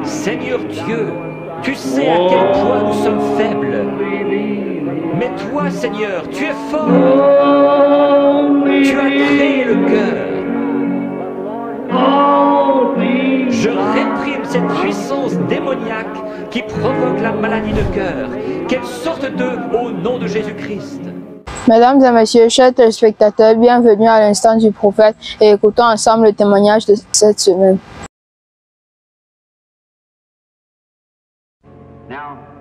Seigneur Dieu, tu sais à quel point nous sommes faibles. Mais toi, Seigneur, tu es fort. Tu as créé le cœur. Je réprime cette puissance démoniaque qui provoque la maladie de cœur. Qu'elle sorte d'eux au nom de Jésus-Christ. Mesdames et messieurs, chers téléspectateurs, bienvenue à l'instant du prophète et écoutons ensemble le témoignage de cette semaine.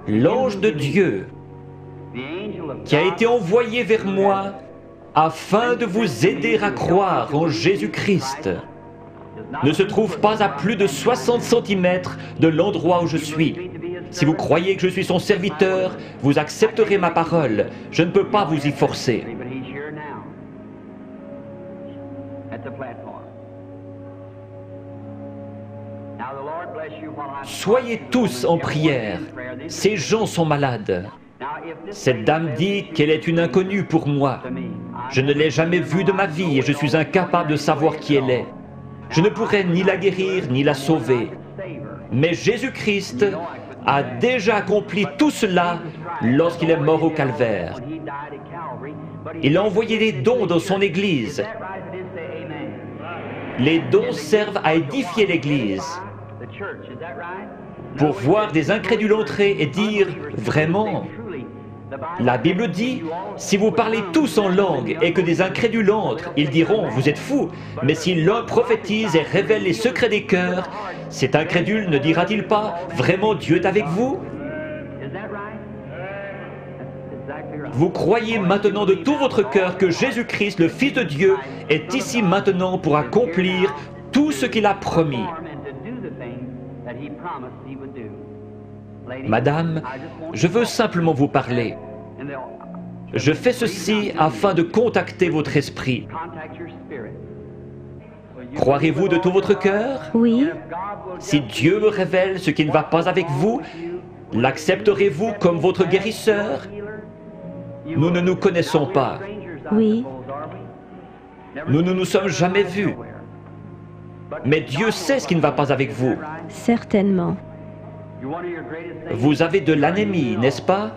L'ange de Dieu qui a été envoyé vers moi afin de vous aider à croire en Jésus-Christ ne se trouve pas à plus de 60 cm de l'endroit où je suis. Si vous croyez que je suis son serviteur, vous accepterez ma parole. Je ne peux pas vous y forcer. Soyez tous en prière. Ces gens sont malades. Cette dame dit qu'elle est une inconnue pour moi. Je ne l'ai jamais vue de ma vie et je suis incapable de savoir qui elle est. Je ne pourrais ni la guérir ni la sauver. Mais Jésus-Christ a déjà accompli tout cela lorsqu'il est mort au calvaire. Il a envoyé des dons dans son Église. Les dons servent à édifier l'Église. Pour voir des incrédules entrer et dire « Vraiment ?» La Bible dit, si vous parlez tous en langue et que des incrédules entrent, ils diront, vous êtes fous. Mais si l'un prophétise et révèle les secrets des cœurs, cet incrédule ne dira-t-il pas, vraiment Dieu est avec vous? Vous croyez maintenant de tout votre cœur que Jésus-Christ, le Fils de Dieu, est ici maintenant pour accomplir tout ce qu'il a promis. Madame, je veux simplement vous parler. Je fais ceci afin de contacter votre esprit. Croirez-vous de tout votre cœur? Oui. Si Dieu me révèle ce qui ne va pas avec vous, l'accepterez-vous comme votre guérisseur? Nous ne nous connaissons pas. Oui. Nous ne nous sommes jamais vus. Mais Dieu sait ce qui ne va pas avec vous. Certainement. Vous avez de l'anémie, n'est-ce pas?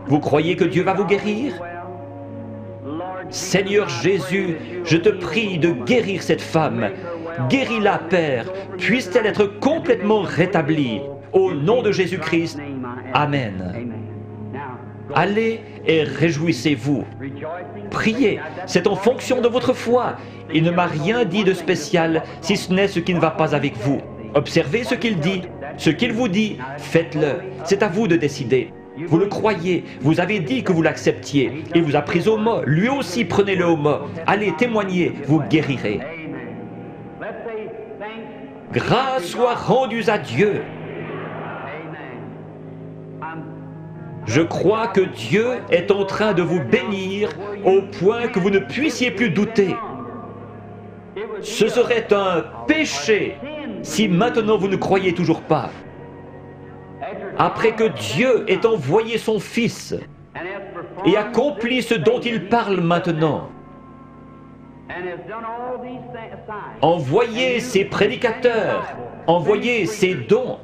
Vous croyez que Dieu va vous guérir? Seigneur Jésus, je te prie de guérir cette femme. Guéris-la, Père. Puisse-t-elle être complètement rétablie. Au nom de Jésus-Christ. Amen. Allez et réjouissez-vous. Priez, c'est en fonction de votre foi. Il ne m'a rien dit de spécial, si ce n'est ce qui ne va pas avec vous. Observez ce qu'il dit, ce qu'il vous dit, faites-le. C'est à vous de décider. Vous le croyez, vous avez dit que vous l'acceptiez. Il vous a pris au mot, lui aussi prenez-le au mot. Allez, témoignez, vous guérirez. Grâce soit rendue à Dieu. Je crois que Dieu est en train de vous bénir au point que vous ne puissiez plus douter. Ce serait un péché si maintenant vous ne croyez toujours pas. Après que Dieu ait envoyé son Fils et accompli ce dont il parle maintenant, envoyez ses prédicateurs, envoyez ses dons.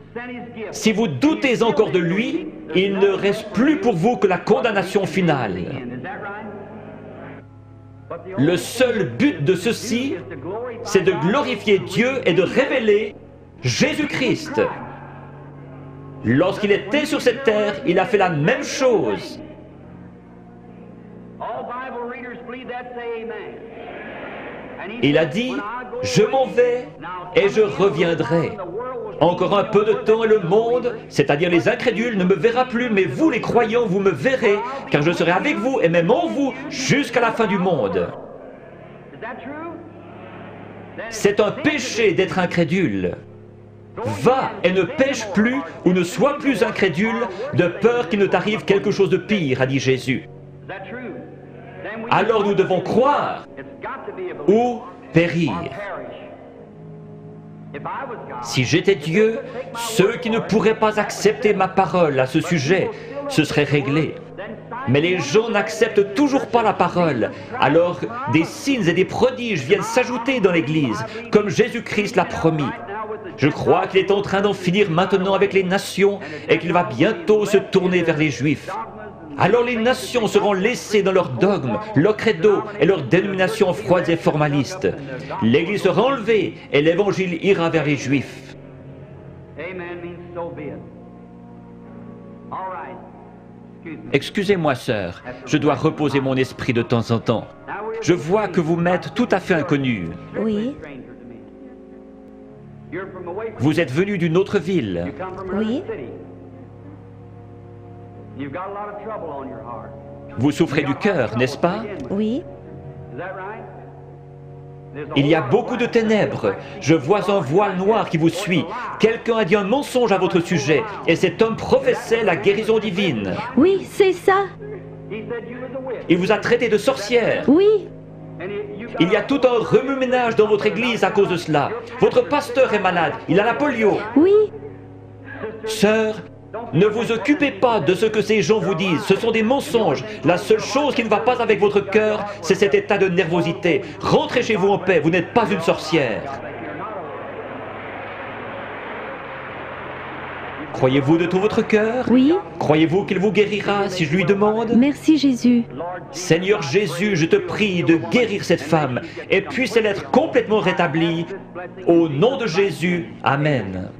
Si vous doutez encore de lui, il ne reste plus pour vous que la condamnation finale. Le seul but de ceci, c'est de glorifier Dieu et de révéler Jésus-Christ. Lorsqu'il était sur cette terre, il a fait la même chose. Il a dit, je m'en vais et je reviendrai. Encore un peu de temps et le monde, c'est-à-dire les incrédules, ne me verra plus, mais vous les croyants, vous me verrez, car je serai avec vous et même en vous jusqu'à la fin du monde. C'est un péché d'être incrédule. Va et ne pêche plus ou ne sois plus incrédule, de peur qu'il ne t'arrive quelque chose de pire, a dit Jésus. Alors nous devons croire ou périr. Si j'étais Dieu, ceux qui ne pourraient pas accepter ma parole à ce sujet, ce serait réglé. Mais les gens n'acceptent toujours pas la parole. Alors des signes et des prodiges viennent s'ajouter dans l'Église, comme Jésus-Christ l'a promis. Je crois qu'il est en train d'en finir maintenant avec les nations et qu'il va bientôt se tourner vers les Juifs. Alors les nations seront laissées dans leurs dogmes, leurs credos et leurs dénominations froides et formalistes. L'Église sera enlevée et l'Évangile ira vers les Juifs. Excusez-moi, sœur, je dois reposer mon esprit de temps en temps. Je vois que vous m'êtes tout à fait inconnu. Oui, Vous êtes venu d'une autre ville. oui, Vous souffrez du cœur, n'est-ce pas? oui. Il y a beaucoup de ténèbres. Je vois un voile noir qui vous suit. Quelqu'un a dit un mensonge à votre sujet, et cet homme professait la guérison divine. Oui, c'est ça. Il vous a traité de sorcière. Oui, Il y a tout un remue-ménage dans votre église à cause de cela. Votre pasteur est malade, il a la polio. oui. Sœur, ne vous occupez pas de ce que ces gens vous disent, ce sont des mensonges. La seule chose qui ne va pas avec votre cœur, c'est cet état de nervosité. Rentrez chez vous en paix, vous n'êtes pas une sorcière. Croyez-vous de tout votre cœur? Oui. Croyez-vous qu'il vous guérira si je lui demande? Merci Jésus. Seigneur Jésus, je te prie de guérir cette femme et puisse-elle être complètement rétablie. Au nom de Jésus, Amen.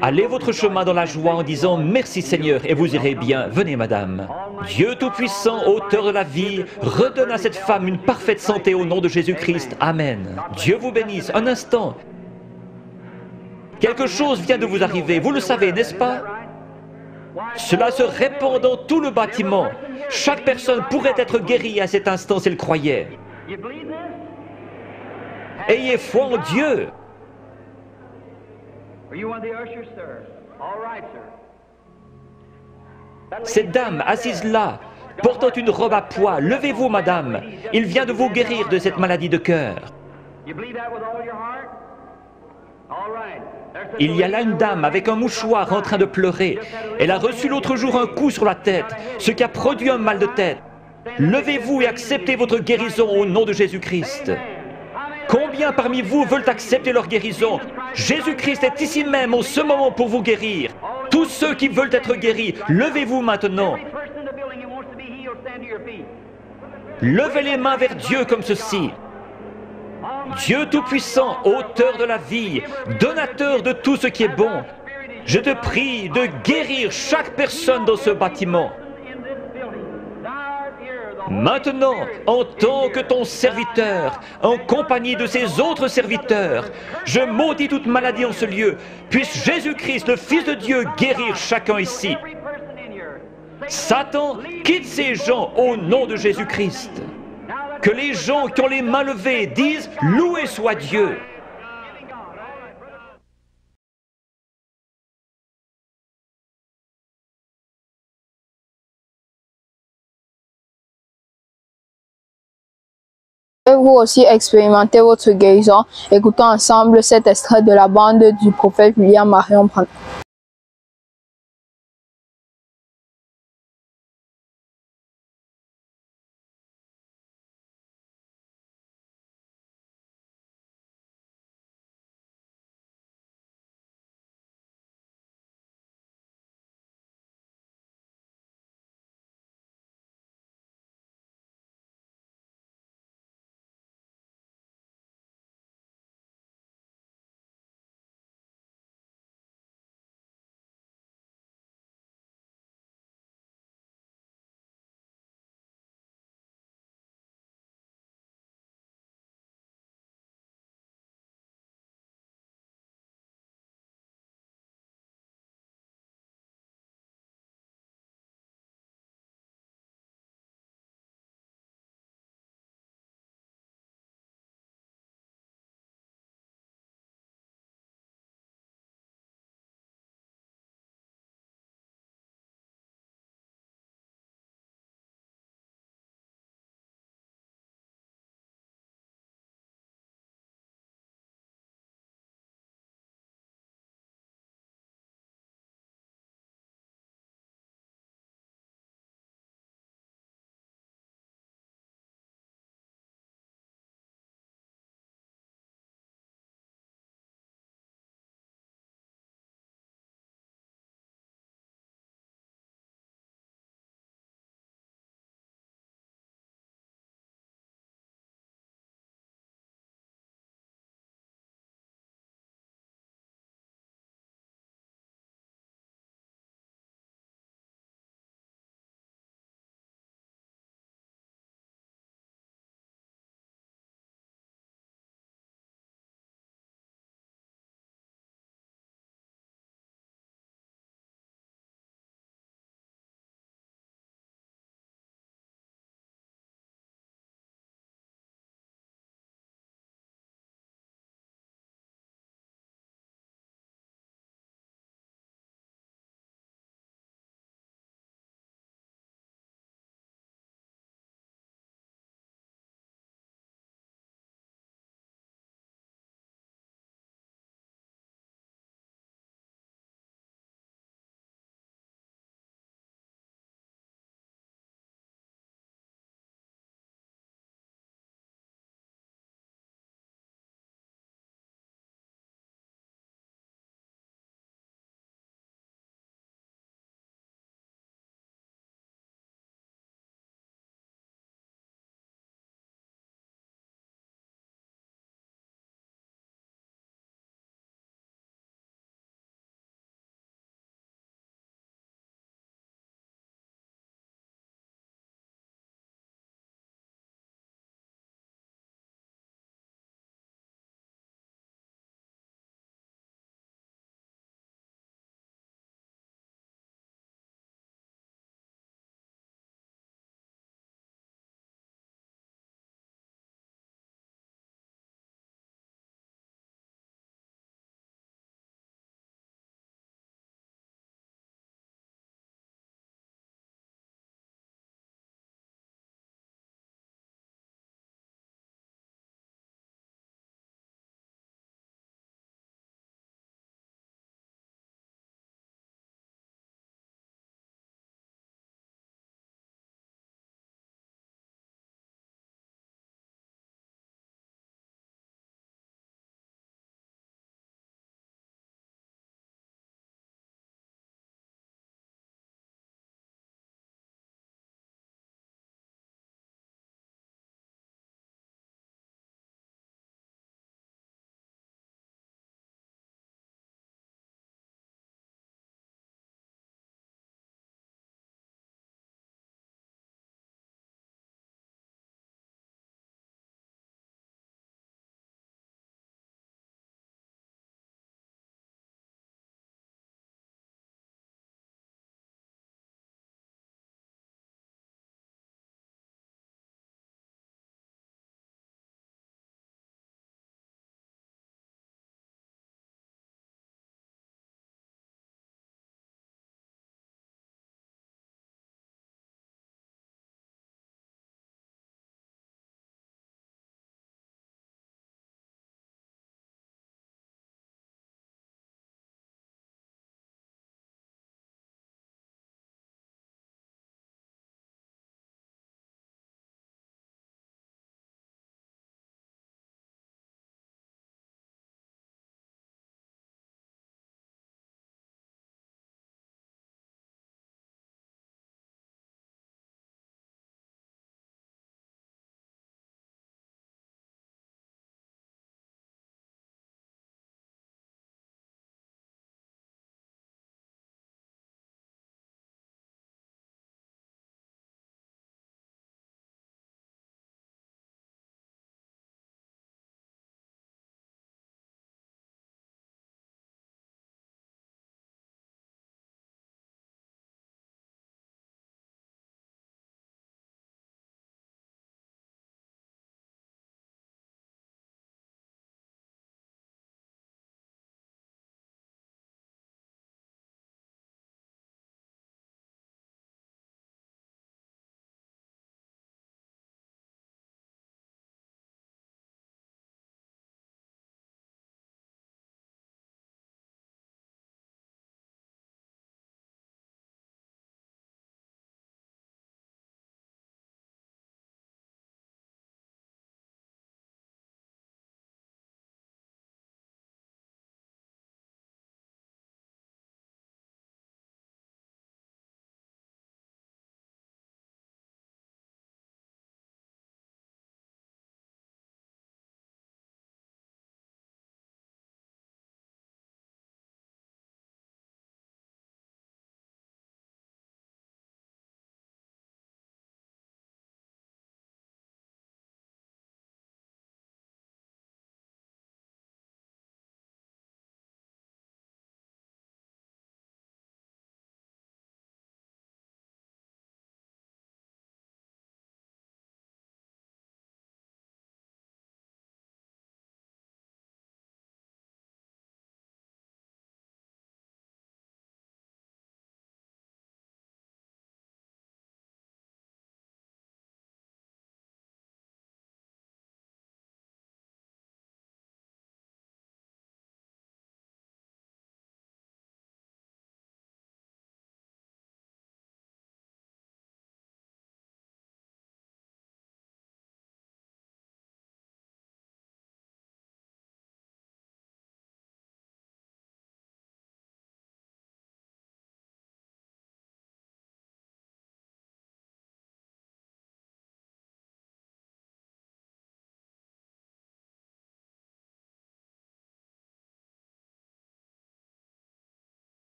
Allez votre chemin dans la joie en disant « Merci Seigneur » et vous irez bien. Venez madame. Dieu Tout-Puissant, auteur de la vie, redonne à cette femme une parfaite santé au nom de Jésus-Christ. Amen. Dieu vous bénisse. Un instant. Quelque chose vient de vous arriver, vous le savez, n'est-ce pas? Cela se répand dans tout le bâtiment. Chaque personne pourrait être guérie à cet instant si elle croyait. Ayez foi en Dieu. Cette dame assise là, portant une robe à pois, levez-vous madame. Il vient de vous guérir de cette maladie de cœur. Il y a là une dame avec un mouchoir en train de pleurer. Elle a reçu l'autre jour un coup sur la tête, ce qui a produit un mal de tête. Levez-vous et acceptez votre guérison au nom de Jésus-Christ. Combien parmi vous veulent accepter leur guérison? Jésus-Christ est ici même en ce moment pour vous guérir. Tous ceux qui veulent être guéris, levez-vous maintenant. Levez les mains vers Dieu comme ceci. Dieu Tout-Puissant, auteur de la vie, donateur de tout ce qui est bon, je te prie de guérir chaque personne dans ce bâtiment. Maintenant, en tant que ton serviteur, en compagnie de ces autres serviteurs, je maudis toute maladie en ce lieu. Puisse Jésus-Christ, le Fils de Dieu, guérir chacun ici. Satan, quitte ces gens au nom de Jésus-Christ. Que les gens qui ont les mains levées disent « Loué soit Dieu ». Et vous aussi expérimentez votre guérison, écoutons ensemble cet extrait de la bande du prophète William Marion Branham.